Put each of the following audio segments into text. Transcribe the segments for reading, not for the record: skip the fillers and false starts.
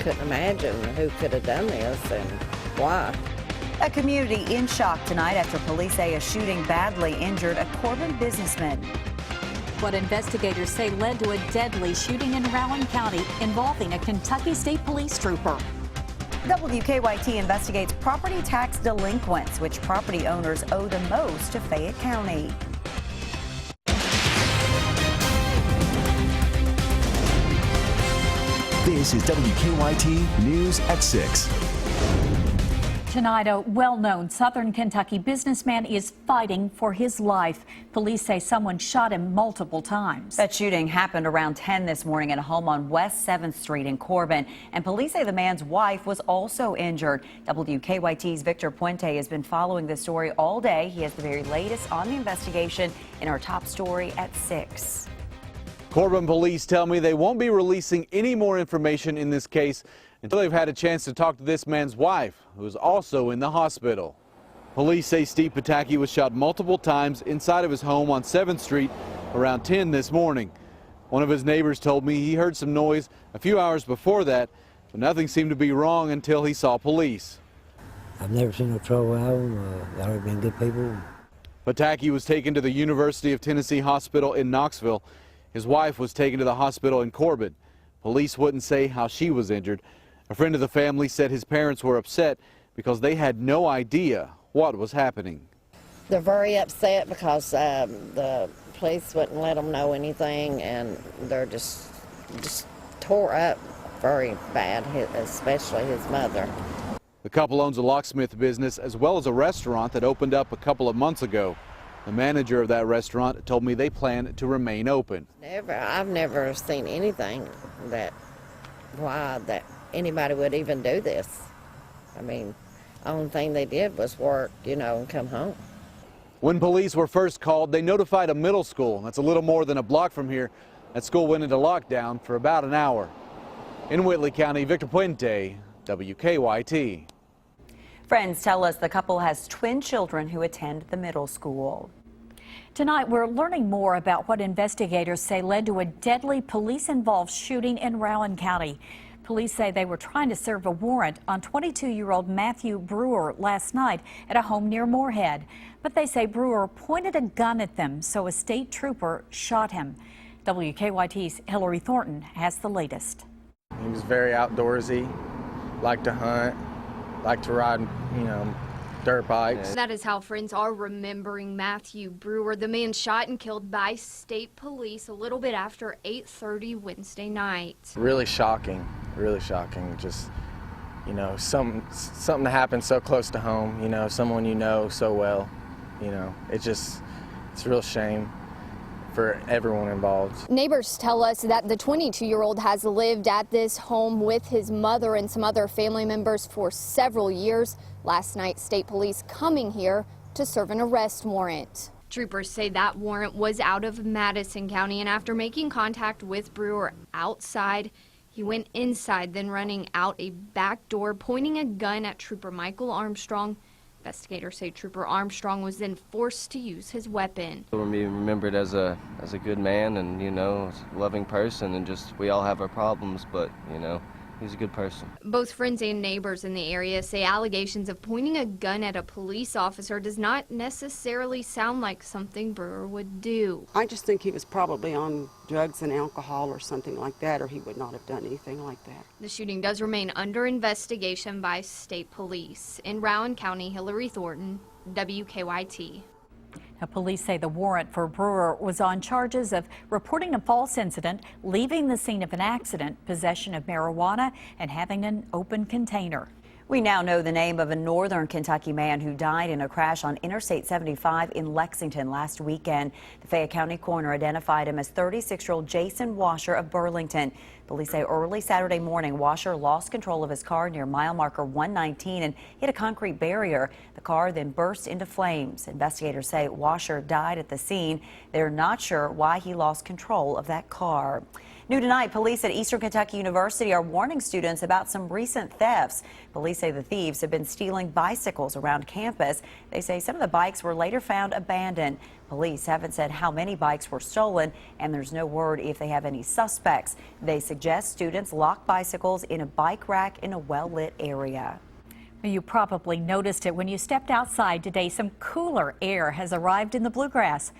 couldn't imagine who could have done this and why. A community in shock tonight after police say a shooting badly injured a Corbin businessman. What investigators say led to a deadly shooting in Rowan County involving a Kentucky State Police trooper. WKYT investigates property tax delinquents, which property owners owe the most to Fayette County. This is WKYT News at 6. Tonight, a well-known Southern Kentucky businessman is fighting for his life. Police say someone shot him multiple times. That shooting happened around 10 this morning at a home on West 7th Street in Corbin, and police say the man's wife was also injured. WKYT's Victor Puente has been following this story all day. He has the very latest on the investigation in our top story at 6. Corbin police tell me they won't be releasing any more information in this case until they've had a chance to talk to this man's wife, who is also in the hospital. Police say Steve Pataki was shot multiple times inside of his home on 7th Street around 10 this morning. One of his neighbors told me he heard some noise a few hours before that, but nothing seemed to be wrong until he saw police. I've never seen no trouble out of them. They've always been good people. Pataki was taken to the University of Tennessee Hospital in Knoxville. His wife was taken to the hospital in Corbin. Police wouldn't say how she was injured. A friend of the family said his parents were upset because they had no idea what was happening. They're very upset because the police wouldn't let them know anything, and they're just tore up very bad, especially his mother. The couple owns a locksmith business as well as a restaurant that opened up a couple of months ago. The manager of that restaurant told me they plan to remain open. I've never seen anything that anybody would even do this. I mean, the only thing they did was work, and come home. When police were first called, they notified a middle school that's a little more than a block from here. That school went into lockdown for about an hour. In Whitley County, Victor Puente, WKYT. Friends tell us the couple has twin children who attend the middle school. Tonight, we're learning more about what investigators say led to a deadly police-involved shooting in Rowan County. Police say they were trying to serve a warrant on 22-year-old Matthew Brewer last night at a home near Moorhead. But they say Brewer pointed a gun at them, so a state trooper shot him. WKYT's Hillary Thornton has the latest. He was very outdoorsy, liked to hunt, liked to ride, dirt bikes. That is how friends are remembering Matthew Brewer, the man shot and killed by state police a little bit after 8:30 Wednesday night. Really shocking, just, something to happen so close to home, someone you know so well, it's a real shame for everyone involved. Neighbors tell us that the 22-year-old has lived at this home with his mother and some other family members for several years. Last night, state police coming here to serve an arrest warrant. Troopers say that warrant was out of Madison County, and after making contact with Brewer outside, he went inside, then running out a back door, pointing a gun at Trooper Michael Armstrong. Investigators say Trooper Armstrong was then forced to use his weapon. We'll be remembered as a good man and, a loving person, and we all have our problems, but, he's a good person. Both friends and neighbors in the area say allegations of pointing a gun at a police officer does not necessarily sound like something Brewer would do. I just think he was probably on drugs and alcohol or something like that, or he would not have done anything like that. The shooting does remain under investigation by state police. In Rowan County, Hillary Thornton, WKYT. Now, police say the warrant for Brewer was on charges of reporting a false incident, leaving the scene of an accident, possession of marijuana, and having an open container. We now know the name of a northern Kentucky man who died in a crash on Interstate 75 in Lexington last weekend. The Fayette County coroner identified him as 36-year-old Jason Washer of Burlington. Police say early Saturday morning, Washer lost control of his car near mile marker 119 and hit a concrete barrier. The car then burst into flames. Investigators say Washer died at the scene. They're not sure why he lost control of that car. New tonight, police at Eastern Kentucky University are warning students about some recent thefts. Police say the thieves have been stealing bicycles around campus. They say some of the bikes were later found abandoned. Police haven't said how many bikes were stolen, and there's no word if they have any suspects. They suggest students lock bicycles in a bike rack in a well-lit area. You probably noticed it when you stepped outside today. Some cooler air has arrived in the bluegrass.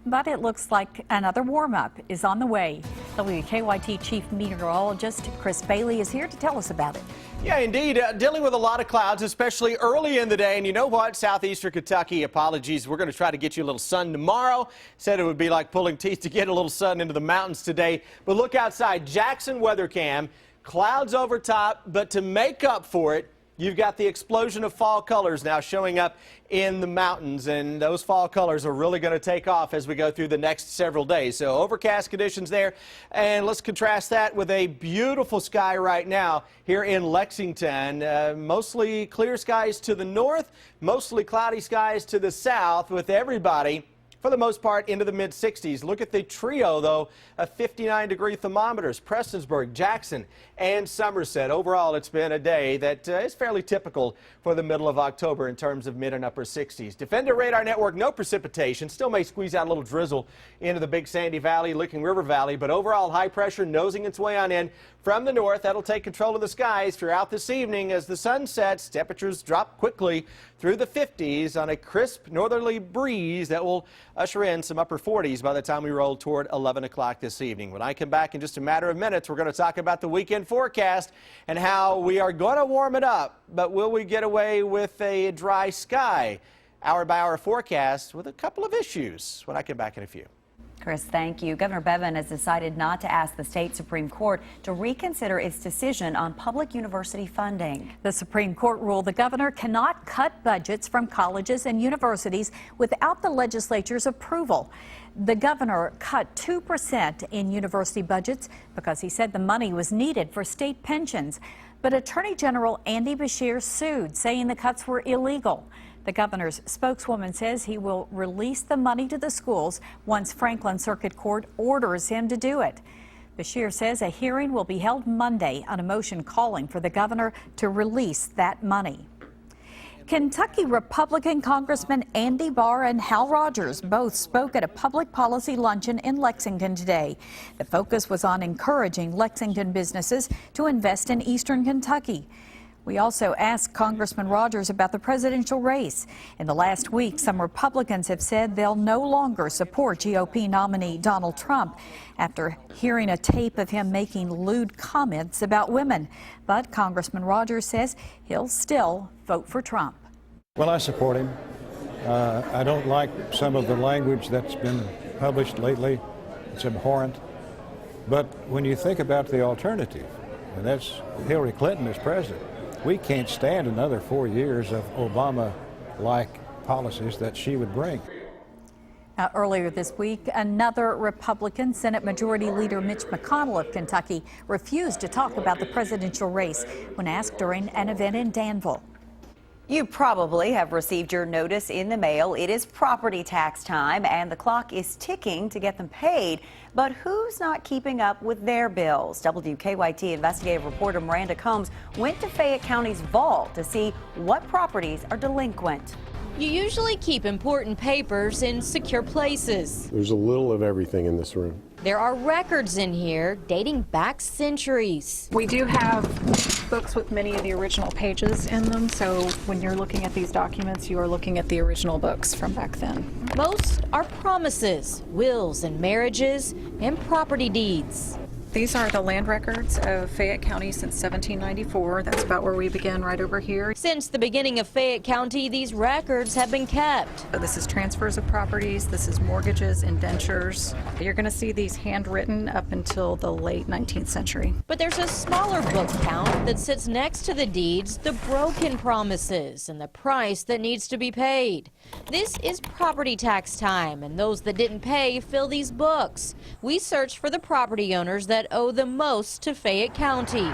But it looks like another warm-up is on the way. WKYT Chief Meteorologist Chris Bailey is here to tell us about it. Yeah, indeed. Dealing with a lot of clouds, especially early in the day. And you know what? Southeastern Kentucky, apologies. We're going to try to get you a little sun tomorrow. Said it would be like pulling teeth to get a little sun into the mountains today. But look outside. Jackson weather cam. Clouds over top. But to make up for it, you've got the explosion of fall colors now showing up in the mountains, and those fall colors are really going to take off as we go through the next several days. So overcast conditions there, and let's contrast that with a beautiful sky right now here in Lexington. Mostly clear skies to the north, mostly cloudy skies to the south, with everybody for the most part into the mid-60s. Look at the trio, though, of 59-degree thermometers. Prestonsburg, Jackson, and Somerset. Overall, it's been a day that is fairly typical for the middle of October in terms of mid and upper 60s. Defender Radar Network, no precipitation. Still may squeeze out a little drizzle into the Big Sandy Valley, Licking River Valley, but overall high pressure nosing its way on in from the north. That'll take control of the skies throughout this evening as the sun sets. Temperatures drop quickly through the 50s on a crisp northerly breeze that will usher in some upper 40s by the time we roll toward 11 o'clock this evening. When I come back in just a matter of minutes, we're going to talk about the weekend forecast and how we are going to warm it up, but will we get away with a dry sky? Hour by hour forecast with a couple of issues when I come back in a few. Chris, thank you. Governor Bevin has decided not to ask the state Supreme Court to reconsider its decision on public university funding. The Supreme Court ruled the governor cannot cut budgets from colleges and universities without the legislature's approval. The governor cut 2% in university budgets because he said the money was needed for state pensions. But Attorney General Andy Beshear sued, saying the cuts were illegal. The governor's spokeswoman says he will release the money to the schools once Franklin Circuit Court orders him to do it. Beshear says a hearing will be held Monday on a motion calling for the governor to release that money. Kentucky Republican Congressman Andy Barr and Hal Rogers both spoke at a public policy luncheon in Lexington today. The focus was on encouraging Lexington businesses to invest in Eastern Kentucky. We also asked Congressman Rogers about the presidential race. In the last week, some Republicans have said they'll no longer support GOP nominee Donald Trump after hearing a tape of him making lewd comments about women. But Congressman Rogers says he'll still vote for Trump. Well, I support him. I don't like some of the language that's been published lately. It's abhorrent. But when you think about the alternative, and that's Hillary Clinton as president, we can't stand another 4 years of Obama-like policies that she would bring. Now, earlier this week, another Republican, Senate Majority Leader Mitch McConnell of Kentucky, refused to talk about the presidential race when asked during an event in Danville. You probably have received your notice in the mail. It is property tax time, and the clock is ticking to get them paid. But who's not keeping up with their bills? WKYT investigative reporter Miranda Combs went to Fayette County's vault to see what properties are delinquent. You usually keep important papers in secure places. There's a little of everything in this room. There are records in here dating back centuries. We do have books with many of the original pages in them, so when you're looking at these documents, you are looking at the original books from back then. Most are promises, wills and marriages, and property deeds. These are the land records of Fayette County since 1794. That's about where we begin, right over here. Since the beginning of Fayette County, these records have been kept. So this is transfers of properties, this is mortgages, indentures. You're going to see these handwritten up until the late 19th century. But there's a smaller book count that sits next to the deeds, the broken promises, and the price that needs to be paid. This is property tax time, and those that didn't pay fill these books. We search for the property owners that owe the most to Fayette County.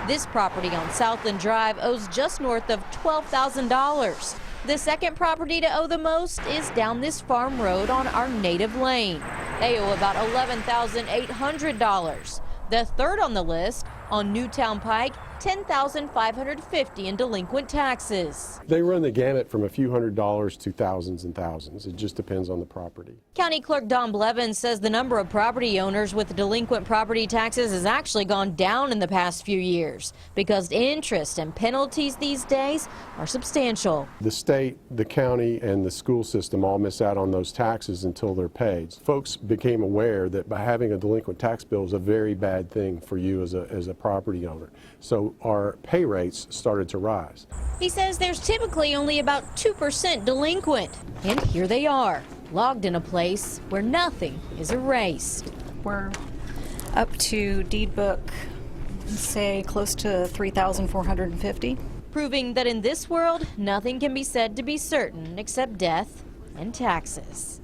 This property on Southland Drive owes just north of $12,000. The second property to owe the most is down this farm road on our native lane. They owe about $11,800. The third on the list, on Newtown Pike, $10,550 in delinquent taxes. They run the gamut from a few $100s to thousands and thousands. It just depends on the property. County Clerk Don Blevins says the number of property owners with delinquent property taxes has actually gone down in the past few years because interest and penalties these days are substantial. The state, the county, and the school system all miss out on those taxes until they're paid. Folks became aware that by having a delinquent tax bill is a very bad thing for you as a property owner. So our pay rates started to rise. He says there's typically only about 2% delinquent. And here they are, logged in a place where nothing is erased. We're up to deed book, say close to 3,450. Proving that in this world, nothing can be said to be certain except death and taxes.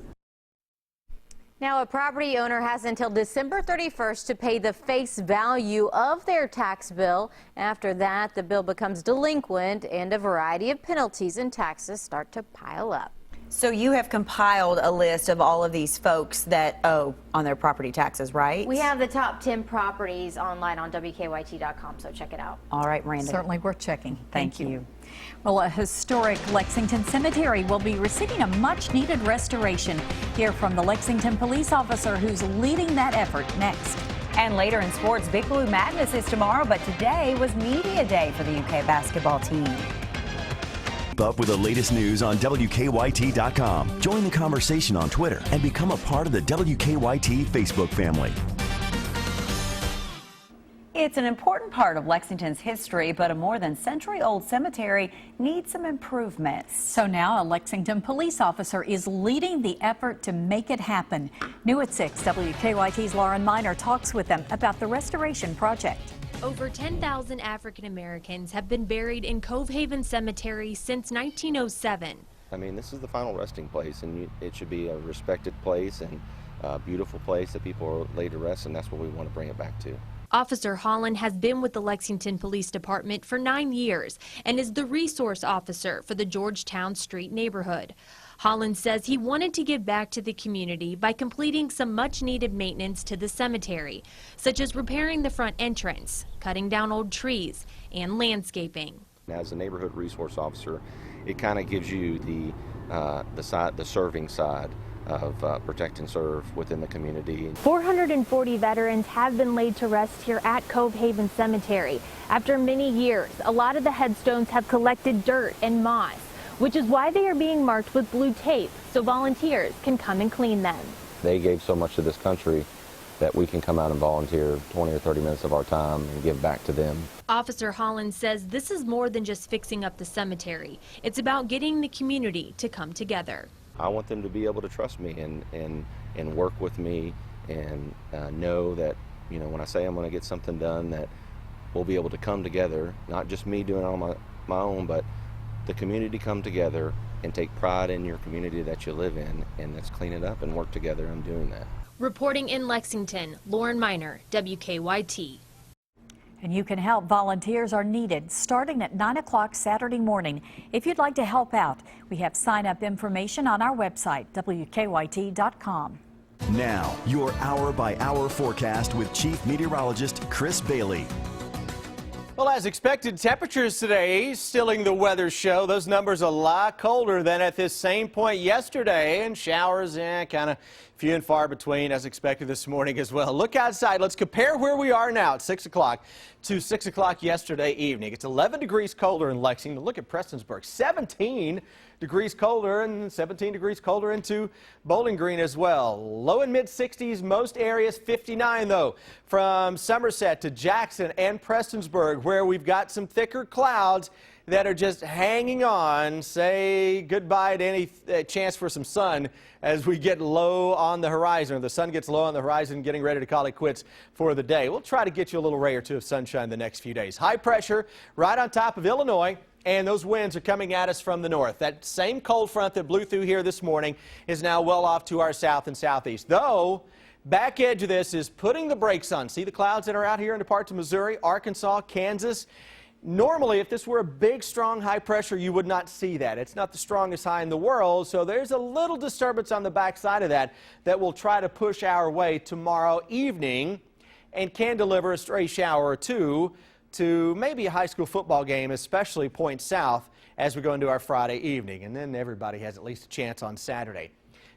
Now, a property owner has until December 31st to pay the face value of their tax bill. After that, the bill becomes delinquent and a variety of penalties and taxes start to pile up. So you have compiled a list of all of these folks that owe on their property taxes, right? We have the top 10 properties online on WKYT.com, so check it out. All right, Miranda. Certainly worth checking. Thank you. Well, a historic Lexington cemetery will be receiving a much-needed restoration. Hear from the Lexington police officer who's leading that effort next. And later in sports, Big Blue Madness is tomorrow, but today was media day for the UK basketball team. Keep up with the latest news on WKYT.com. Join the conversation on Twitter and become a part of the WKYT Facebook family. It's an important part of Lexington's history, but a more than century-old cemetery needs some improvements. So now a Lexington police officer is leading the effort to make it happen. New at 6, WKYT's Lauren Miner talks with them about the restoration project. Over 10,000 African Americans have been buried in Cove Haven Cemetery since 1907. I mean, this is the final resting place, and it should be a respected place and a beautiful place that people are laid to rest, and that's what we want to bring it back to. Officer Holland has been with the Lexington Police Department for 9 years and is the resource officer for the Georgetown Street neighborhood. Holland says he wanted to give back to the community by completing some much-needed maintenance to the cemetery, such as repairing the front entrance, cutting down old trees, and landscaping. As a neighborhood resource officer, it kind of gives you the serving side of protect and serve within the community. 440 veterans have been laid to rest here at Cove Haven Cemetery. After many years, a lot of the headstones have collected dirt and moss, which is why they are being marked with blue tape so volunteers can come and clean them. They gave so much to this country that we can come out and volunteer 20 or 30 minutes of our time and give back to them. Officer Holland says this is more than just fixing up the cemetery. It's about getting the community to come together. I want them to be able to trust me and work with me and know that, you know, when I say I'm going to get something done, that we'll be able to come together, not just me doing it on my own, but the community come together and take pride in your community that you live in, and let's clean it up and work together on doing that. Reporting in Lexington, Lauren Miner, WKYT. And you can help. Volunteers are needed starting at 9 o'clock Saturday morning. If you'd like to help out, we have sign-up information on our website, WKYT.com. Now, your hour-by-hour forecast with Chief Meteorologist Chris Bailey. Well, as expected, temperatures today stealing the weather show. Those numbers a lot colder than at this same point yesterday, and showers kind of few and far between as expected this morning as well. Look outside. Let's compare where we are now at 6 o'clock to 6 o'clock yesterday evening. It's 11 degrees colder in Lexington. Look at Prestonsburg, 17 degrees colder, and 17 degrees colder into Bowling Green as well. Low and mid 60s, most areas. 59 though from Somerset to Jackson and Prestonsburg, where we've got some thicker clouds that are just hanging on. Say goodbye to any chance for some sun as we get low on the horizon, or the sun gets low on the horizon, getting ready to call it quits for the day. We'll try to get you a little ray or two of sunshine the next few days. High pressure right on top of Illinois, and those winds are coming at us from the north. That same cold front that blew through here this morning is now well off to our south and southeast. Though, back edge of this is putting the brakes on. See the clouds that are out here into parts of Missouri, Arkansas, Kansas. Normally, if this were a big, strong high pressure, you would not see that. It's not the strongest high in the world, so there's a little disturbance on the backside of that that will try to push our way tomorrow evening. and can deliver a stray shower or two to maybe a high school football game, especially points south, as we go into our Friday evening. And then everybody has at least a chance on Saturday.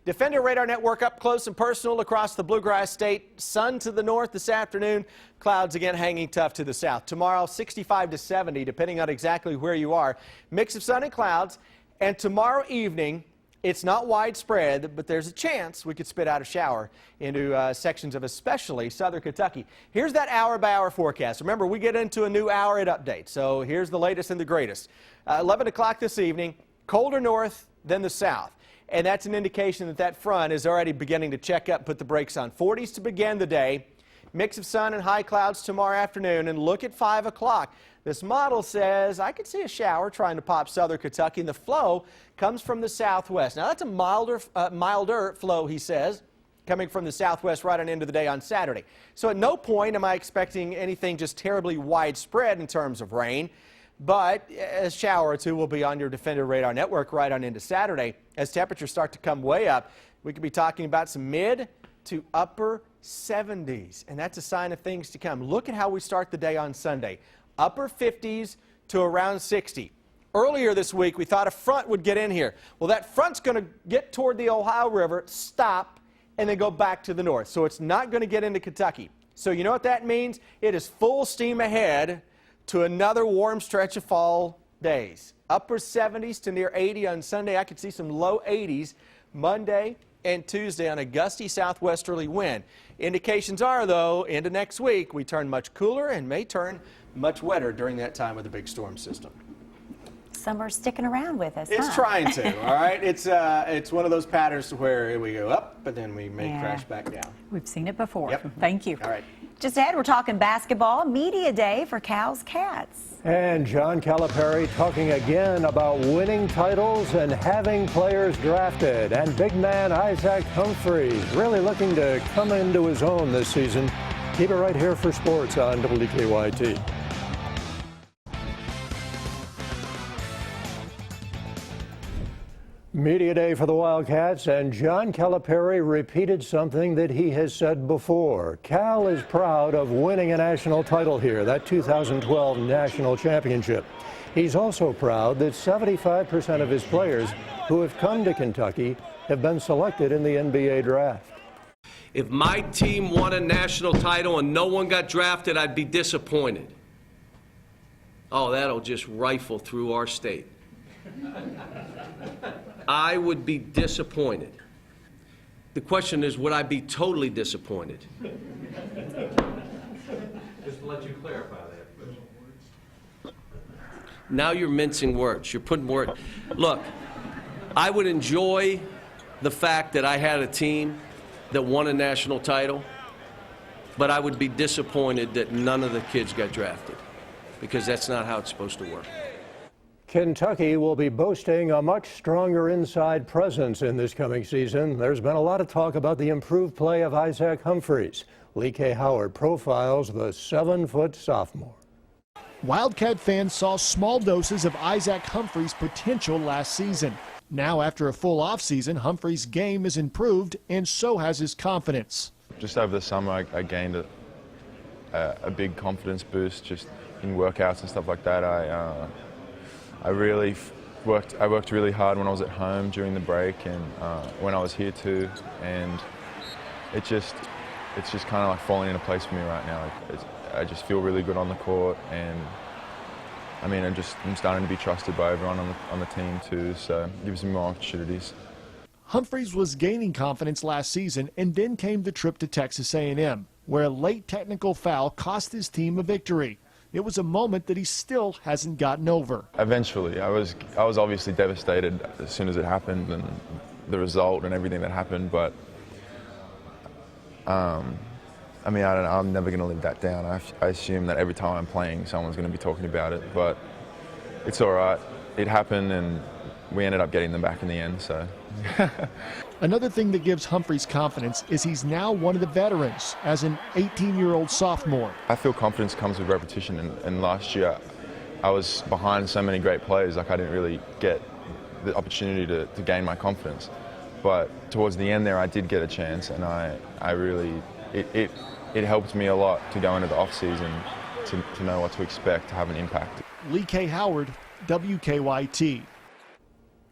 Defender Radar Network up close and personal across the Bluegrass State. Sun to the north this afternoon. Clouds again hanging tough to the south. Tomorrow 65 to 70, depending on exactly where you are. Mix of sun and clouds. And tomorrow evening, it's not widespread, but there's a chance we could spit out a shower into sections of especially southern Kentucky. Here's that hour-by-hour forecast. Remember, we get into a new hour at update, so here's the latest and the greatest. 11 o'clock this evening, colder north than the south. And that's an indication that that front is already beginning to check up, put the brakes on. 40s to begin the day. Mix of sun and high clouds tomorrow afternoon. And look at 5 o'clock. This model says I could see a shower trying to pop southern Kentucky, and the flow comes from the southwest. Now, that's a milder flow, he says, coming from the southwest right on into the day on Saturday. So at no point am I expecting anything just terribly widespread in terms of rain. But a shower or two will be on your Defender Radar Network right on into Saturday. As temperatures start to come way up, we could be talking about some mid to upper 70s. And that's a sign of things to come. Look at how we start the day on Sunday. Upper 50s to around 60. Earlier this week, we thought a front would get in here. Well, that front's going to get toward the Ohio River, stop, and then go back to the north. So it's not going to get into Kentucky. So you know what that means? It is full steam ahead to another warm stretch of fall days. Upper 70s to near 80 on Sunday. I could see some low 80s Monday and Tuesday on a gusty southwesterly wind. Indications are, though, into next week, we turn much cooler and may turn much wetter during that time with the big storm system. Summer's sticking around with us. It's trying to, all right? It's one of those patterns to where we go up, but then we may crash back down. We've seen it before. Yep. Thank you. All right. Just ahead, we're talking basketball, media day for Cal's Cats. And John Calipari talking again about winning titles and having players drafted. And big man Isaac Humphries really looking to come into his own this season. Keep it right here for sports on WKYT. Media day for the Wildcats, and John Calipari repeated something that he has said before. Cal is proud of winning a national title here, that 2012 national championship. He's also proud that 75% of his players who have come to Kentucky have been selected in the NBA draft. If my team won a national title and no one got drafted, I'd be disappointed. Oh, that'll just rifle through our state. I would be disappointed. The question is, would I be totally disappointed? Just to let you clarify that. Now you're mincing words. You're putting words. Look, I would enjoy the fact that I had a team that won a national title, but I would be disappointed that none of the kids got drafted, because that's not how it's supposed to work. Kentucky will be boasting a much stronger inside presence in this coming season. There's been a lot of talk about the improved play of Isaac Humphries. Lee K. Howard profiles the 7-foot sophomore. Wildcat fans saw small doses of Isaac Humphries' potential last season. Now, after a full offseason, Humphries' game is improved, and so has his confidence. Just over the summer, I gained a big confidence boost just in workouts and stuff like that. I worked really hard when I was at home during the break, and when I was here too, and it's just kind of like falling into place for me right now. I just feel really good on the court, and I mean I'm starting to be trusted by everyone on the team too, so it gives me more opportunities. Humphries was gaining confidence last season, and then came the trip to Texas A&M, where a late technical foul cost his team a victory. It was a moment that he still hasn't gotten over. Eventually, I was obviously devastated as soon as it happened and the result and everything that happened, but I mean, I don't know, I'm never going to live that down. I assume that every time I'm playing, someone's going to be talking about it, but it's all right. It happened, and we ended up getting them back in the end, so. Another thing that gives Humphries confidence is he's now one of the veterans as an 18-year-old sophomore. I feel confidence comes with repetition, and last year I was behind so many great players, like I didn't really get the opportunity to gain my confidence. But towards the end there, I did get a chance, and I really, it it helped me a lot to go into the off season to know what to expect, to have an impact. Lee K. Howard, WKYT.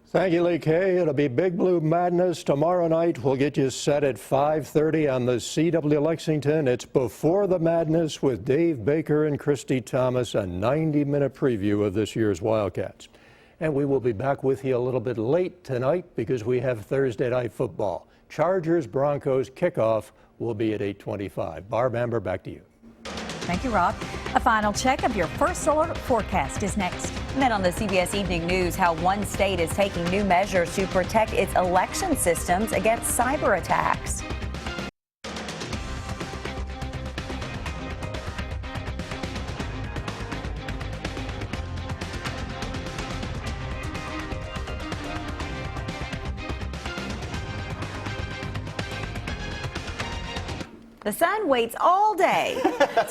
Thank you, Lee K. It'll be Big Blue Madness tomorrow night. We'll get you set at 5:30 on the CW Lexington. It's Before the Madness with Dave Baker and Christy Thomas, a 90-minute preview of this year's Wildcats. And we will be back with you a little bit late tonight because we have Thursday night football. Chargers-Broncos kickoff will be at 8:25. Barb, Amber, back to you. Thank you, Rob. A final check of your first solar forecast is next. And then on the CBS Evening News, how one state is taking new measures to protect its election systems against cyber attacks. The sun waits all day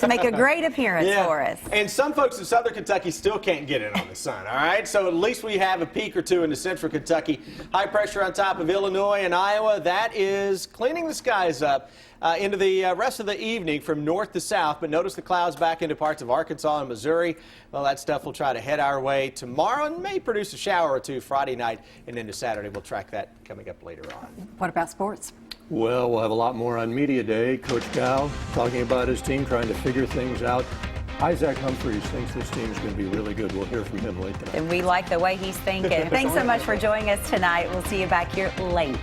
to make a great appearance for us. And some folks in southern Kentucky still can't get in on the sun, all right? So at least we have a peak or two into central Kentucky. High pressure on top of Illinois and Iowa. That is cleaning the skies up into the rest of the evening from north to south. But notice the clouds back into parts of Arkansas and Missouri. Well, that stuff will try to head our way tomorrow and may produce a shower or two Friday night and into Saturday. We'll track that coming up later on. What about sports? Well, we'll have a lot more on Media Day. Coach Cal talking about his team, trying to figure things out. Isaac Humphreys thinks this team is going to be really good. We'll hear from him late tonight. And we like the way he's thinking. Thanks so much for joining us tonight. We'll see you back here late.